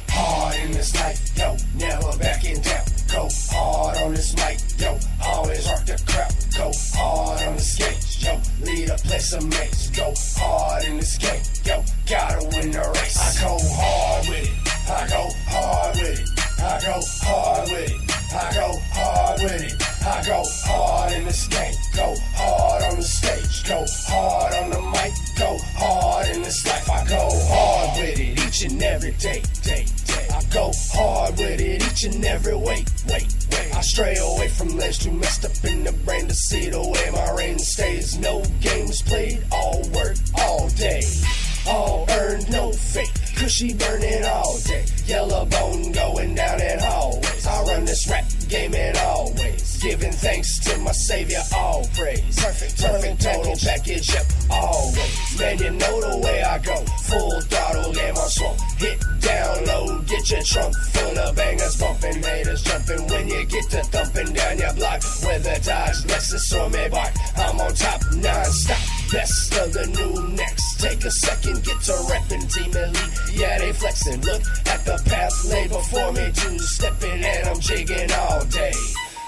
Hard in this life, yo, never backing down. Go hard on this mic, yo, always rock the crowd. Go hard on the stage, yo, lead a place of mates. Go hard in this game, yo, gotta win the race. I go hard with it, I go hard with it, I go hard with it, I go hard with it, I go hard in this game. Go hard on the stage, go hard on the mic, go hard in this life. I go hard with it each and every day. I go hard with it each and every way. I stray away from lanes too messed up in the brain to see the way my reign stays. No games played, all work, all day. All earned, no fake. Cushy burning all day. Yellow bone going down in hallways. I run this rap game in always. Giving thanks to my savior, all praise. Perfect total package, yep, always. Man, you know the way I go. Full throttle, game on swamp. Hit down low, get your trunk full of bangers bumping, haters jumping. When you get to thumping down your block, whether Dodge, Lexus, or Maybach, I'm on top non-stop. Best of the new next. Take a second, get to reppin' Team Elite. Yeah, they flexin'. Look at the path laid before me. Two-steppin' and I'm jigging all day.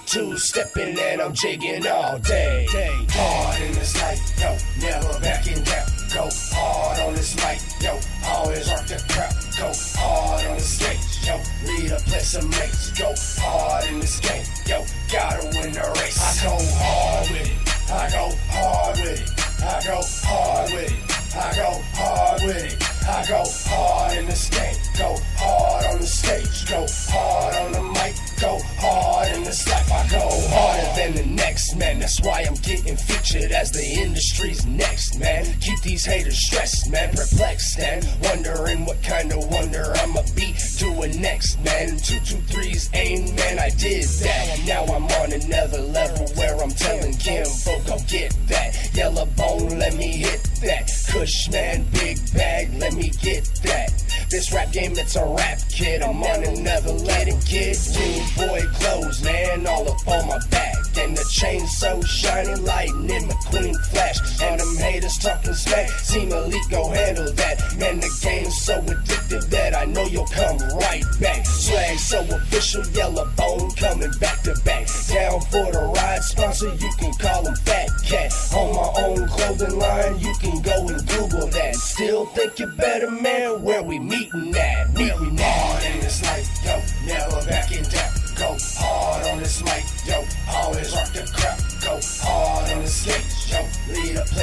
Two-steppin' and I'm jigging all day. Hard in this life, yo, never backing down. Go hard on this mic, yo, always rock the crowd. Go hard on the stage, yo, lead a place of mates. Go hard in this game, yo, gotta win the race. I go hard with it, I go hard with it, I go hard with it, I go hard with it, I go hard in this game. Go hard on the stage, go hard on the mic, go hard in this life. I go harder than the next man. That's why I'm getting featured as the industry's next man. Keep these haters stressed, man, perplexed and wondering what kind of wonder I'ma be doing next, man. 223's aim, man, I did that. Now I'm on another level where I'm telling Kim, folk, go get that. Yellow bone, let me hit that. Kush, man, big bag, let me get that. This rap game, it's a rap, kid. I'm on another letting kid. New boy clothes, man, all up on my back. And the chain so shiny, lightning McQueen flash. And them haters talking smack. Team Elite, go handle that. Man, the game's so addictive that I know you'll come right back. Swag so official, yellow bone coming back to back. Down for the ride, sponsor, you can call him Fat Cat. On my own clothing line, you can go and Google that. Still think you're better, man, where we meeting at? Meeting hard in this life, yo, never backing down. Go hard on this mic, yo, always rock the crowd.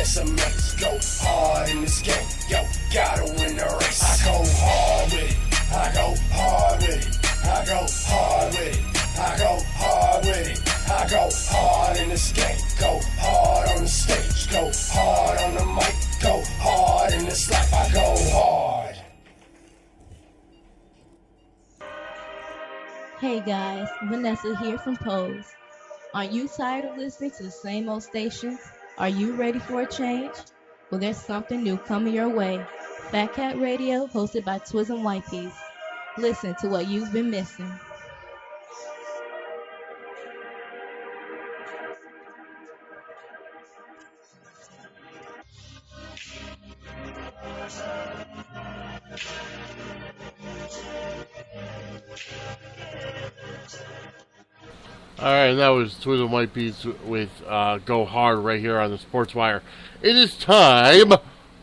play some mates. Go hard in this game, yo, gotta win the race. I go hard with it, I go hard with it, I go hard with it, I go hard with it, I go hard in this game. Go hard on the stage, go hard on the mic, go hard in this life. I go hard. Hey guys, Vanessa here from Pose. Aren't you tired of listening to the same old stations? Are you ready for a change? Well, there's something new coming your way. Fat Cat Radio, hosted by Twiz and White Peas. Listen to what you've been missing. Alright, that was Twiz and White Peas with Go Hard right here on the Sportswire. It is time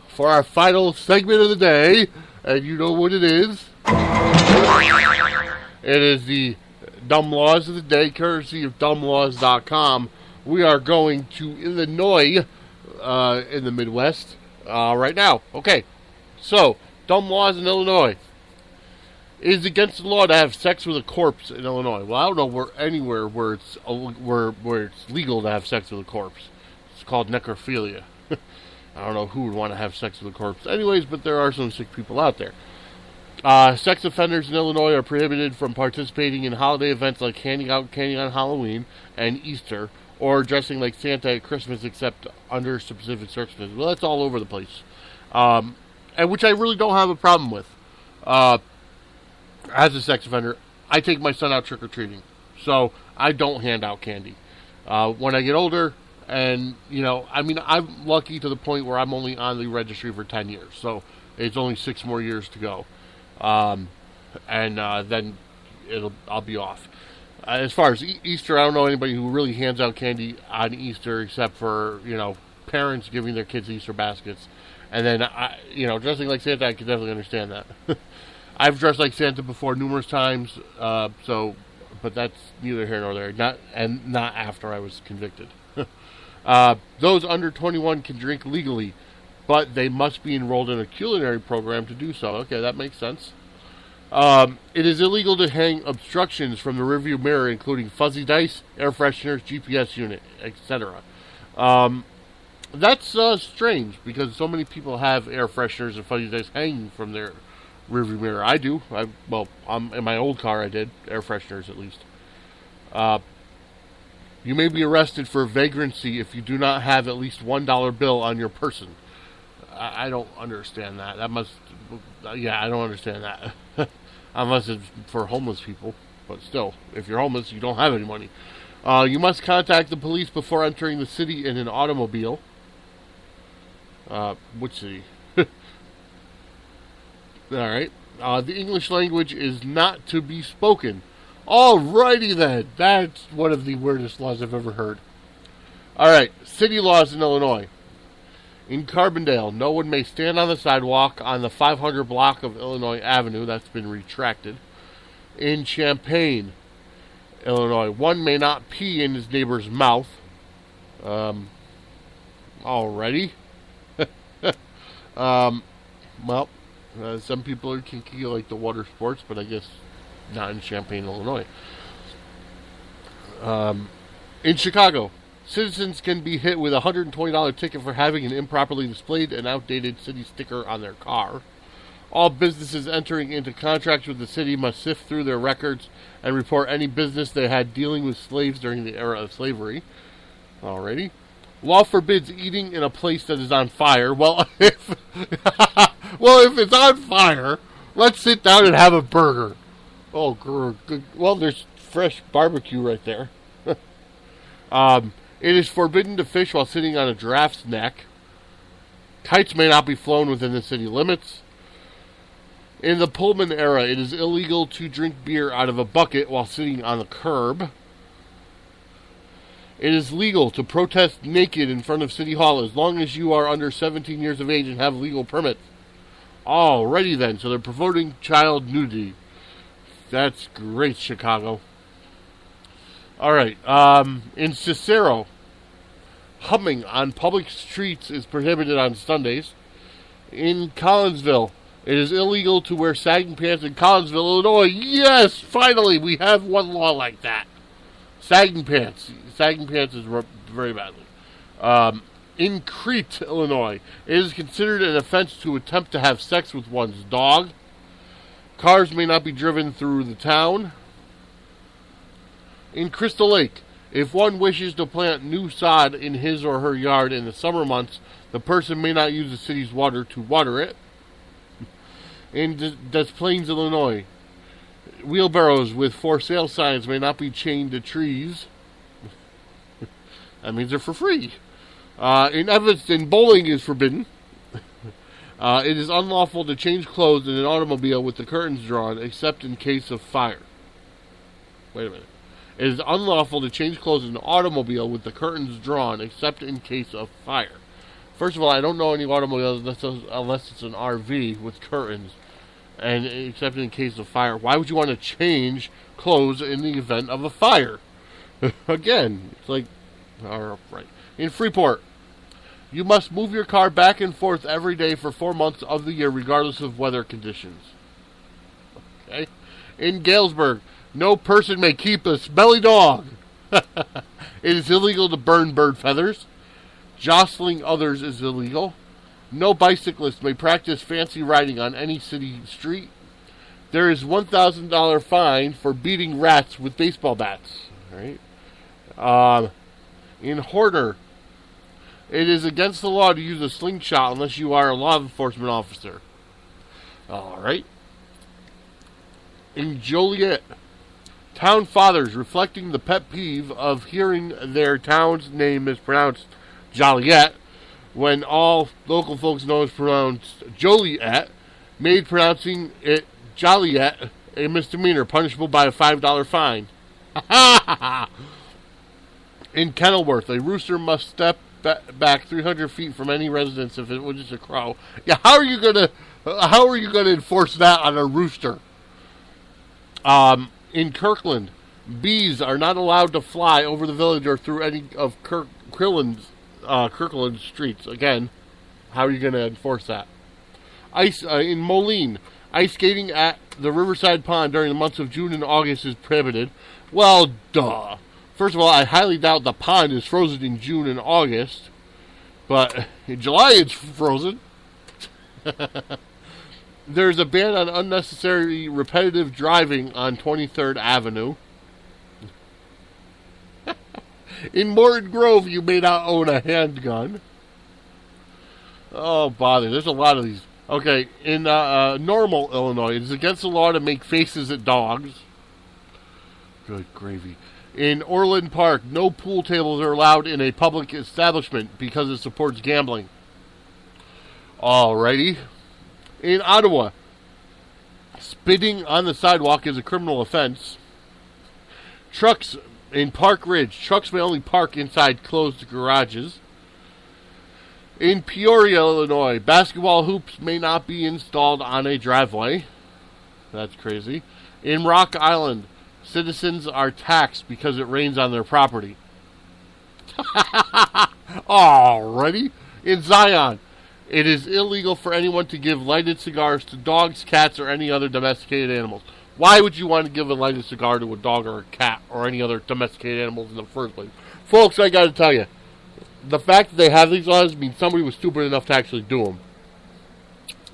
for our final segment of the day, and you know what it is. It is the Dumb Laws of the Day, courtesy of dumblaws.com. We are going to Illinois in the Midwest right now. Okay, so, dumb laws in Illinois. It is against the law to have sex with a corpse in Illinois. Well, I don't know anywhere where it's legal to have sex with a corpse. It's called necrophilia. I don't know who would want to have sex with a corpse. Anyways, but there are some sick people out there. Sex offenders in Illinois are prohibited from participating in holiday events like handing out candy on Halloween and Easter, or dressing like Santa at Christmas, except under specific circumstances. Well, that's all over the place. And which I really don't have a problem with. As a sex offender, I take my son out trick-or-treating. So, I don't hand out candy. When I get older, and, you know, I mean, I'm lucky to the point where I'm only on the registry for 10 years. So, it's only 6 more years to go. Then I'll be off. As far as Easter, I don't know anybody who really hands out candy on Easter except for, you know, parents giving their kids Easter baskets. And then, dressing like Santa, I can definitely understand that. I've dressed like Santa before numerous times, but that's neither here nor there. Not after I was convicted. Those under 21 can drink legally, but they must be enrolled in a culinary program to do so. Okay, that makes sense. It is illegal to hang obstructions from the rearview mirror, including fuzzy dice, air fresheners, GPS unit, etc. That's strange, because so many people have air fresheners and fuzzy dice hanging from their rearview mirror. I do. In my old car I did. Air fresheners, at least. You may be arrested for vagrancy if you do not have at least $1 bill on your person. I don't understand that. I don't understand that. Unless it's for homeless people. But still, if you're homeless, you don't have any money. You must contact the police before entering the city in an automobile. Which city? Alright. The English language is not to be spoken. Alrighty then. That's one of the weirdest laws I've ever heard. Alright. City laws in Illinois. In Carbondale, no one may stand on the sidewalk on the 500 block of Illinois Avenue. That's been retracted. In Champaign, Illinois, one may not pee in his neighbor's mouth. Alrighty. Some people are kinky like the water sports, but I guess not in Champaign, Illinois. In Chicago, citizens can be hit with a $120 ticket for having an improperly displayed and outdated city sticker on their car. All businesses entering into contracts with the city must sift through their records and report any business they had dealing with slaves during the era of slavery. Alrighty. Law forbids eating in a place that is on fire. Well, if it's on fire, let's sit down and have a burger. Oh, good. Well, there's fresh barbecue right there. It is forbidden to fish while sitting on a giraffe's neck. Kites may not be flown within the city limits. In the Pullman era, it is illegal to drink beer out of a bucket while sitting on the curb. It is legal to protest naked in front of City Hall as long as you are under 17 years of age and have legal permits. Alrighty then, so they're promoting child nudity. That's great, Chicago. Alright, in Cicero, Humming on public streets is prohibited on Sundays. In Collinsville, it is illegal to wear sagging pants in Collinsville, Illinois. Yes, finally, we have one law like that. Sagging pants. Sagging pants is very badly. In Crete, Illinois, it is considered an offense to attempt to have sex with one's dog. Cars may not be driven through the town. In Crystal Lake, if one wishes to plant new sod in his or her yard in the summer months, the person may not use the city's water to water it. In Des Plaines, Illinois, wheelbarrows with for sale signs may not be chained to trees. That means they're for free. In Evanston, bowling is forbidden. It is unlawful to change clothes in an automobile with the curtains drawn, except in case of fire. Wait a minute. It is unlawful to change clothes in an automobile with the curtains drawn, except in case of fire. First of all, I don't know any automobiles unless it's an RV with curtains, and except in case of fire. Why would you want to change clothes in the event of a fire? Again, it's like, all right. In Freeport, you must move your car back and forth every day for 4 months of the year, regardless of weather conditions. Okay. In Galesburg, no person may keep a smelly dog. It is illegal to burn bird feathers. Jostling others is illegal. No bicyclist may practice fancy riding on any city street. There is $1,000 fine for beating rats with baseball bats. Right? In Horner, it is against the law to use a slingshot unless you are a law enforcement officer. All right. In Joliet, town fathers reflecting the pet peeve of hearing their town's name mispronounced Joliet when all local folks know it's pronounced Joliet, made pronouncing it Joliet a misdemeanor, punishable by a $5 fine. In Kenilworth, a rooster must step back 300 feet from any residence if it was just a crow. Yeah, how are you gonna enforce that on a rooster? In Kirkland, bees are not allowed to fly over the village or through any of Kirkland's streets. Again, how are you going to enforce that? In Moline, ice skating at the Riverside Pond during the months of June and August is prohibited. Well, duh. First of all, I highly doubt the pond is frozen in June and August, but in July it's frozen. There's a ban on unnecessary repetitive driving on 23rd Avenue. In Morton Grove, you may not own a handgun. Oh, bother. There's a lot of these. Okay, in Normal, Illinois, it is against the law to make faces at dogs. Good gravy. In Orland Park, no pool tables are allowed in a public establishment because it supports gambling. Alrighty. In Ottawa, spitting on the sidewalk is a criminal offense. Trucks in Park Ridge, trucks may only park inside closed garages. In Peoria, Illinois, basketball hoops may not be installed on a driveway. That's crazy. In Rock Island, citizens are taxed because it rains on their property. Alrighty. In Zion, it is illegal for anyone to give lighted cigars to dogs, cats, or any other domesticated animals. Why would you want to give a lighted cigar to a dog or a cat or any other domesticated animals in the first place? Folks, I got to tell you, the fact that they have these laws means somebody was stupid enough to actually do them.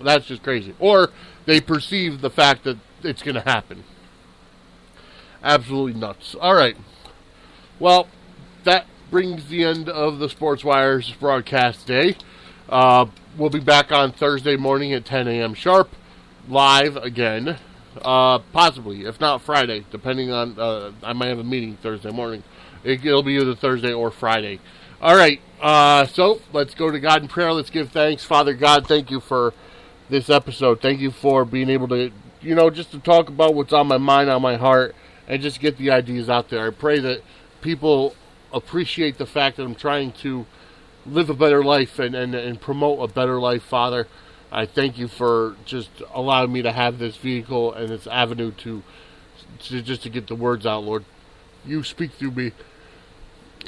That's just crazy. Or they perceive the fact that it's going to happen. Absolutely nuts. All right. Well, that brings the end of the Sportswire's broadcast day. We'll be back on Thursday morning at 10 a.m. sharp, live again. Possibly, if not Friday, depending on, I might have a meeting Thursday morning. It'll be either Thursday or Friday. All right, so let's go to God in prayer. Let's give thanks. Father God, thank you for this episode. Thank you for being able to, just to talk about what's on my mind, on my heart, and just get the ideas out there. I pray that people appreciate the fact that I'm trying to live a better life and promote a better life, Father. I thank you for just allowing me to have this vehicle and this avenue to get the words out, Lord. You speak through me.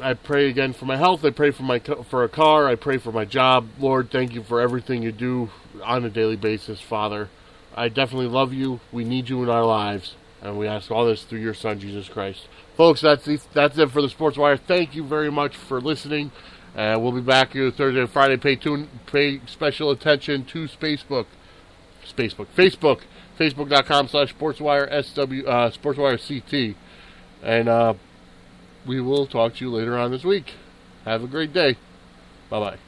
I pray again for my health. I pray for a car. I pray for my job. Lord, thank you for everything you do on a daily basis, Father. I definitely love you. We need you in our lives. And we ask all this through your Son, Jesus Christ. Folks, that's it for the Sports Wire. Thank you very much for listening. We'll be back here Thursday and Friday. Pay special attention to Facebook. Facebook.com/SportsWire, SportsWire CT. And we will talk to you later on this week. Have a great day. Bye-bye.